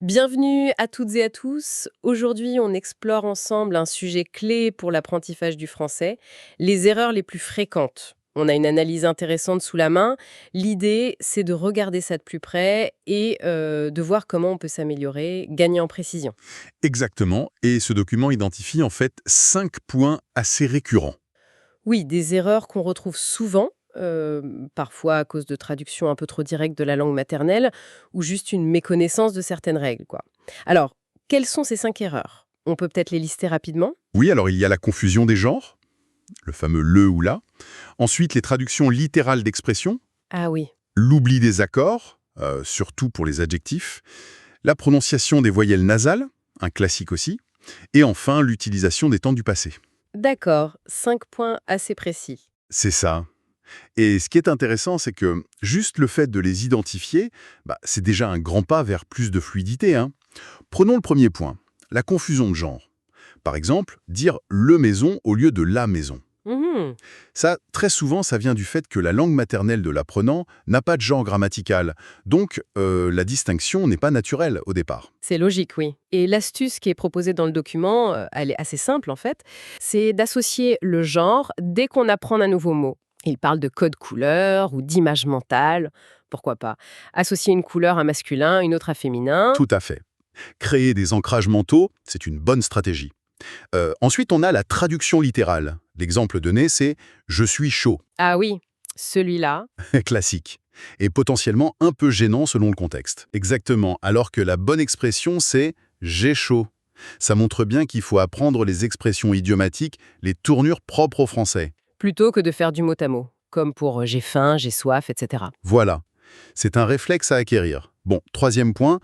Bienvenue à toutes et à tous. Aujourd'hui, on explore ensemble un sujet clé pour l'apprentissage du français, les erreurs les plus fréquentes. On a une analyse intéressante sous la main. L'idée, c'est de regarder ça de plus près et de voir comment on peut s'améliorer, gagner en précision. Exactement, et ce document identifie en fait 5 points assez récurrents. Oui, des erreurs qu'on retrouve souvent, parfois à cause de traductions un peu trop directes de la langue maternelle ou juste une méconnaissance de certaines règles, quoi. Alors, quelles sont ces 5 erreurs? On peut peut-être les lister rapidement? Oui, alors il y a la confusion des genres, le fameux le ou la. Ensuite, les traductions littérales d'expressions, Ah oui. l'oubli des accords, surtout pour les adjectifs, la prononciation des voyelles nasales, un classique aussi, et enfin l'utilisation des temps du passé. D'accord, 5 points assez précis. C'est ça. Et ce qui est intéressant, c'est que juste le fait de les identifier, c'est déjà un grand pas vers plus de fluidité, hein. Prenons le premier point, la confusion de genre. Par exemple, dire «le maison» au lieu de «la maison». Mhm. Ça, très souvent, ça vient du fait que la langue maternelle de l'apprenant n'a pas de genre grammatical. Donc, la distinction n'est pas naturelle au départ. C'est logique, oui. Et l'astuce qui est proposée dans le document, elle est assez simple en fait, c'est d'associer le genre dès qu'on apprend un nouveau mot. Il parle de code couleur ou d'image mentale, pourquoi pas. Associer une couleur à masculin, une autre à féminin. Tout à fait. Créer des ancrages mentaux, c'est une bonne stratégie. Ensuite, on a la traduction littérale. L'exemple donné, c'est «je suis chaud», Ah oui, celui-là. classique, et potentiellement un peu gênant selon le contexte. Exactement, alors que la bonne expression, c'est «j'ai chaud». Ça montre bien qu'il faut apprendre les expressions idiomatiques, les tournures propres au français. Plutôt que de faire du mot à mot, comme pour j'ai faim, j'ai soif, etc. Voilà, c'est un réflexe à acquérir. Bon, troisième point,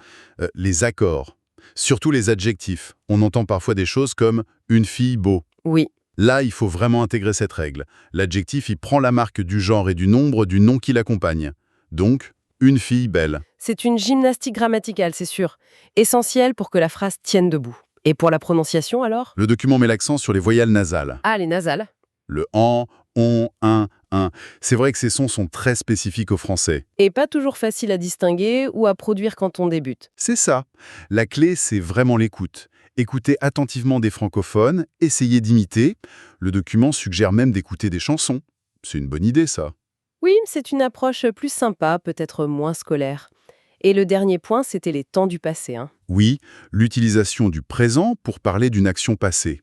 les accords. Surtout les adjectifs. On entend parfois des choses comme «une fille beau». Oui, Là, il faut vraiment intégrer cette règle. L'adjectif, il prend la marque du genre et du nombre du nom qui l'accompagne. Donc, une fille belle. c'est une gymnastique grammaticale, c'est sûr. Essentielle pour que la phrase tienne debout. Et pour la prononciation alors? Le document met l'accent sur les voyelles nasales. Ah, les nasales. Le en, on, un. C'est vrai que ces sons sont très spécifiques au français. Et pas toujours facile à distinguer ou à produire quand on débute. C'est ça. La clé, c'est vraiment l'écoute. Écoutez attentivement des francophones, essayez d'imiter. Le document suggère même d'écouter des chansons. C'est une bonne idée, ça. Oui, c'est une approche plus sympa, peut-être moins scolaire. Et le dernier point, c'était les temps du passé, hein. Oui, l'utilisation du présent pour parler d'une action passée.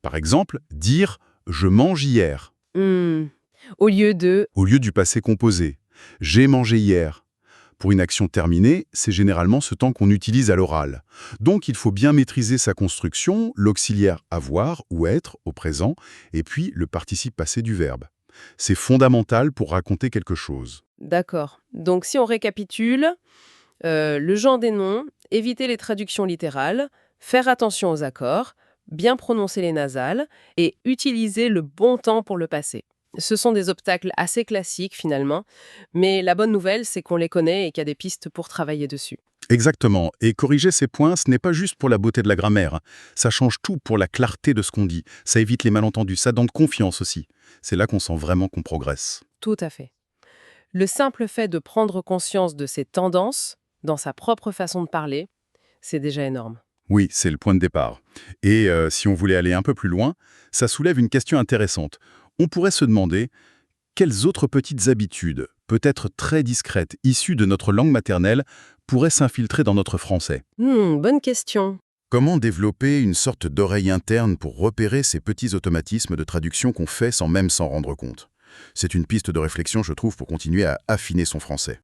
Par exemple, dire «je mange hier» Hmm. Au lieu de au lieu du passé composé. «J'ai mangé hier». Pour une action terminée, c'est généralement ce temps qu'on utilise à l'oral. Donc il faut bien maîtriser sa construction, l'auxiliaire avoir ou être au présent, et puis le participe passé du verbe. C'est fondamental pour raconter quelque chose. d'accord. Donc si on récapitule, le genre des noms, éviter les traductions littérales, faire attention aux accords, bien prononcer les nasales et utiliser le bon temps pour le passé. Ce sont des obstacles assez classiques finalement, mais la bonne nouvelle, c'est qu'on les connaît et qu'il y a des pistes pour travailler dessus. Exactement. Et corriger ces points, ce n'est pas juste pour la beauté de la grammaire. Ça change tout pour la clarté de ce qu'on dit. Ça évite les malentendus. Ça donne confiance aussi. C'est là qu'on sent vraiment qu'on progresse. Tout à fait. Le simple fait de prendre conscience de ces tendances dans sa propre façon de parler, c'est déjà énorme. Oui, c'est le point de départ. Et si on voulait aller un peu plus loin, ça soulève une question intéressante. On pourrait se demander quelles autres petites habitudes, peut-être très discrètes, issues de notre langue maternelle, pourraient s'infiltrer dans notre français. Bonne question. Comment développer une sorte d'oreille interne pour repérer ces petits automatismes de traduction qu'on fait sans même s'en rendre compte? C'est une piste de réflexion, je trouve, pour continuer à affiner son français.